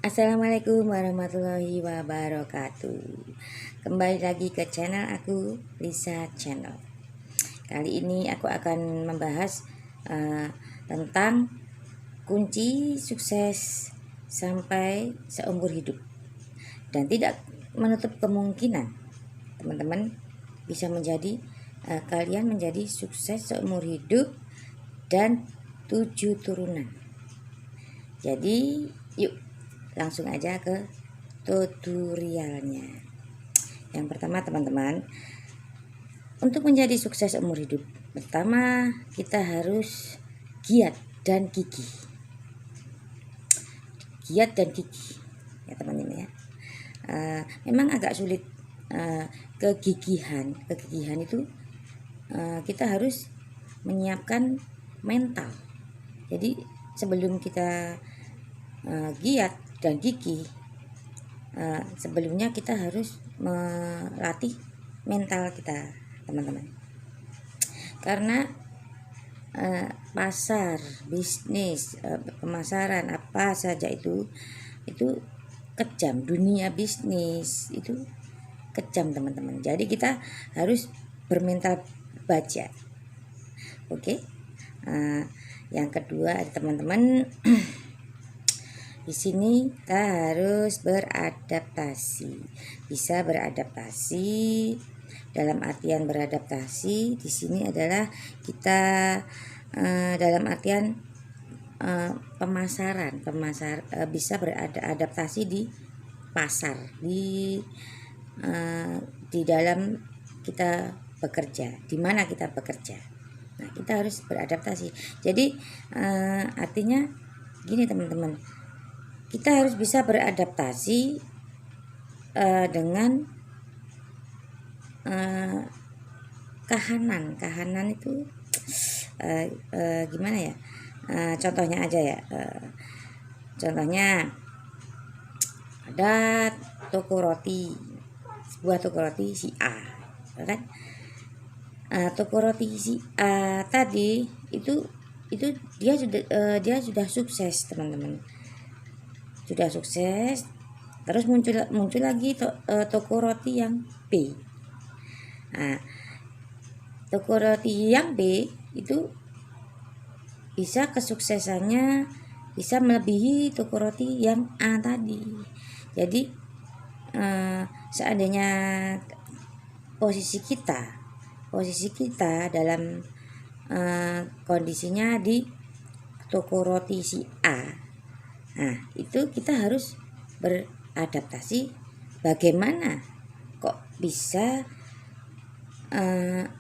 Assalamualaikum warahmatullahi wabarakatuh. Kembali lagi ke channel aku, Lisa Channel. Kali ini aku akan membahas tentang kunci sukses sampai seumur hidup. Dan tidak menutup kemungkinan teman-teman bisa menjadi kalian menjadi sukses seumur hidup dan 7 turunan. Jadi yuk langsung aja ke tutorialnya. Yang pertama teman-teman, untuk menjadi sukses umur hidup, pertama kita harus giat dan gigih. Giat dan gigih ya teman-teman ya. Memang agak sulit kegigihan itu kita harus menyiapkan mental. Jadi sebelum kita giat dan gigih, sebelumnya kita harus melatih mental kita teman-teman, karena pasar bisnis, pemasaran apa saja itu kejam. Dunia bisnis itu kejam teman-teman, jadi kita harus bermental baja. Oke. Yang kedua teman-teman, di sini kita harus beradaptasi. Bisa beradaptasi dalam artian beradaptasi di sini adalah kita dalam artian pemasaran, bisa beradaptasi di pasar, di dalam kita bekerja, di mana kita bekerja. Nah, kita harus beradaptasi. Jadi artinya gini teman-teman, kita harus bisa beradaptasi dengan kahanan itu gimana ya, contohnya aja ya, contohnya ada toko roti, sebuah toko roti si A kan. Toko roti si A tadi itu dia sudah sukses teman-teman, sudah sukses. Terus muncul lagi toko roti yang B. Nah, toko roti yang B itu bisa kesuksesannya bisa melebihi toko roti yang A tadi. Jadi seandainya posisi kita dalam kondisinya di toko roti si A, nah itu kita harus beradaptasi. Bagaimana kok bisa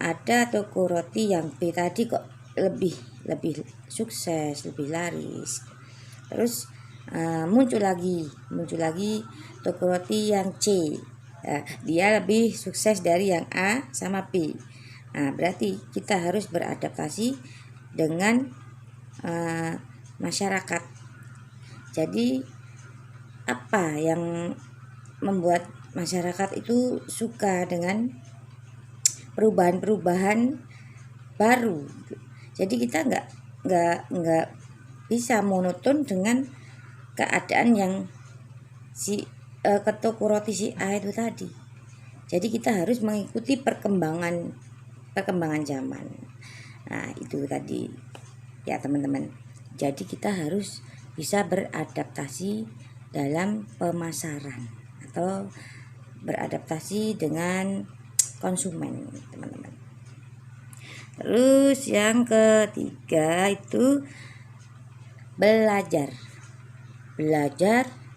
ada toko roti yang B tadi kok lebih sukses, lebih laris. Terus muncul lagi toko roti yang C. Dia lebih sukses dari yang A sama B. Nah, berarti kita harus beradaptasi dengan masyarakat. Jadi apa yang membuat masyarakat itu suka dengan perubahan baru? Jadi kita nggak bisa monoton dengan keadaan yang ke toko roti si A itu tadi. Jadi kita harus mengikuti perkembangan zaman. Nah, itu tadi ya teman-teman. Jadi kita harus bisa beradaptasi dalam pemasaran atau beradaptasi dengan konsumen teman-teman. Terus yang ketiga itu belajar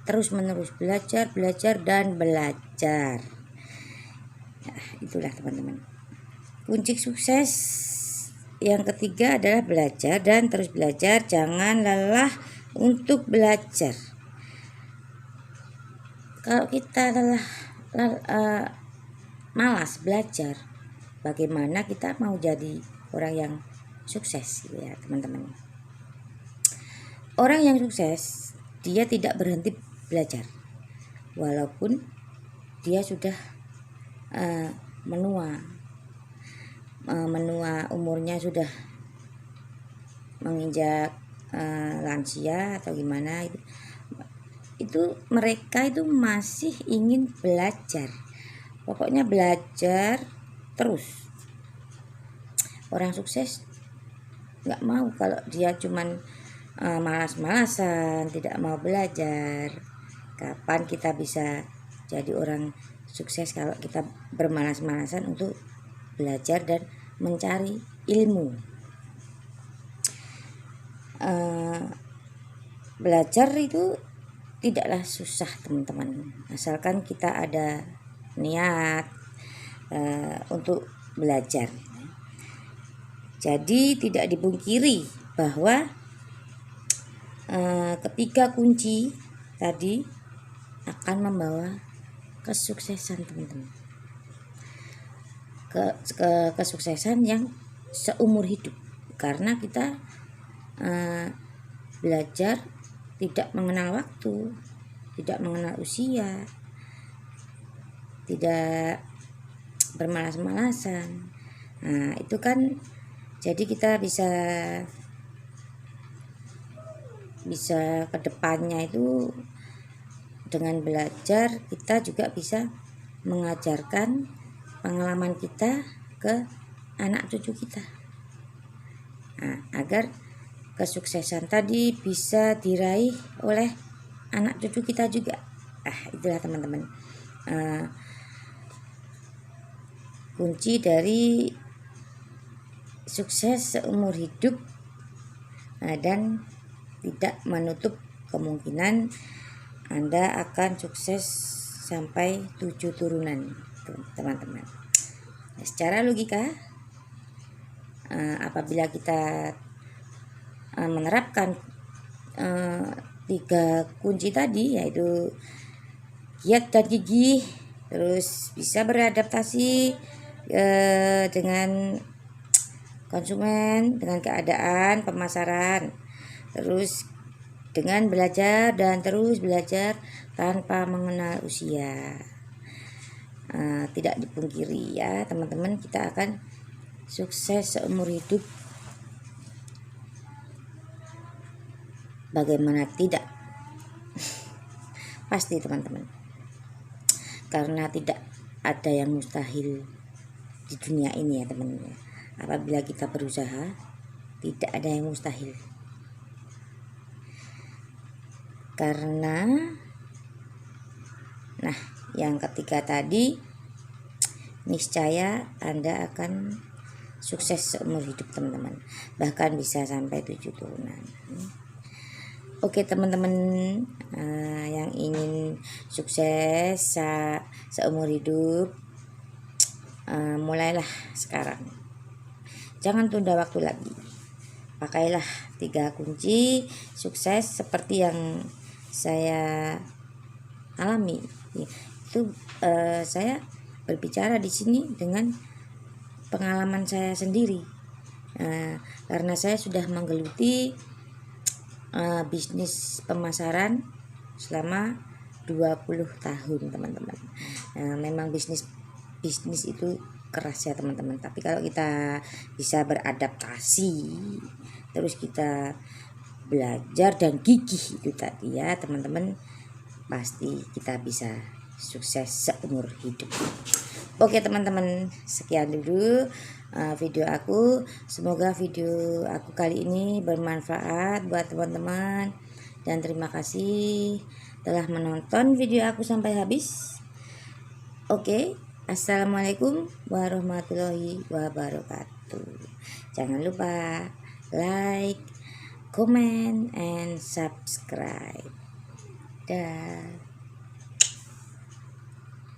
terus menerus, belajar dan belajar. Nah, itulah teman-teman kunci sukses. Yang ketiga adalah belajar dan terus belajar, jangan lelah untuk belajar. Kalau kita malas belajar, bagaimana kita mau jadi orang yang sukses ya teman-teman. Orang yang sukses dia tidak berhenti belajar walaupun dia sudah menua, umurnya sudah menginjak lansia atau gimana itu itu mereka itu masih ingin belajar. Pokoknya belajar terus. Orang sukses nggak mau kalau dia cuman malas-malasan, tidak mau belajar. Kapan kita bisa jadi orang sukses kalau kita bermalas-malasan untuk belajar dan mencari ilmu? Belajar itu tidaklah susah teman-teman, asalkan kita ada niat untuk belajar. Jadi tidak dipungkiri bahwa ketiga kunci tadi akan membawa kesuksesan teman-teman, kesuksesan yang seumur hidup, karena kita belajar tidak mengenal waktu, tidak mengenal usia, tidak bermalas-malasan. Nah, itu kan jadi kita bisa ke depannya itu dengan belajar kita juga bisa mengajarkan pengalaman kita ke anak cucu kita. Nah, agar kesuksesan tadi bisa diraih oleh anak cucu kita juga. Itulah teman-teman kunci dari sukses seumur hidup, dan tidak menutup kemungkinan Anda akan sukses sampai 7 turunan teman-teman. Secara logika, apabila kita menerapkan 3 kunci tadi, yaitu giat dan gigih, terus bisa beradaptasi dengan konsumen, dengan keadaan pemasaran, terus dengan belajar dan terus belajar tanpa mengenal usia, tidak dipungkiri ya teman-teman, kita akan sukses seumur hidup. Bagaimana tidak? Pasti teman-teman, karena tidak ada yang mustahil di dunia ini ya teman-teman. Apabila kita berusaha, tidak ada yang mustahil, karena yang ketiga tadi, niscaya Anda akan sukses seumur hidup teman-teman, bahkan bisa sampai 7 turunan. Oke teman-teman, yang ingin sukses seumur hidup, mulailah sekarang, jangan tunda waktu lagi. Pakailah 3 kunci sukses seperti yang saya alami. Itu saya berbicara di sini dengan pengalaman saya sendiri, karena saya sudah menggeluti bisnis pemasaran selama 20 tahun teman-teman. Memang bisnis itu keras ya teman-teman, tapi kalau kita bisa beradaptasi, terus kita belajar dan gigih itu tadi ya teman-teman, pasti kita bisa sukses seumur hidup. Oke teman-teman, sekian dulu video aku. Semoga video aku kali ini bermanfaat buat teman-teman, dan terima kasih telah menonton video aku sampai habis. Oke, assalamualaikum warahmatullahi wabarakatuh. Jangan lupa like, comment, and subscribe. Dah.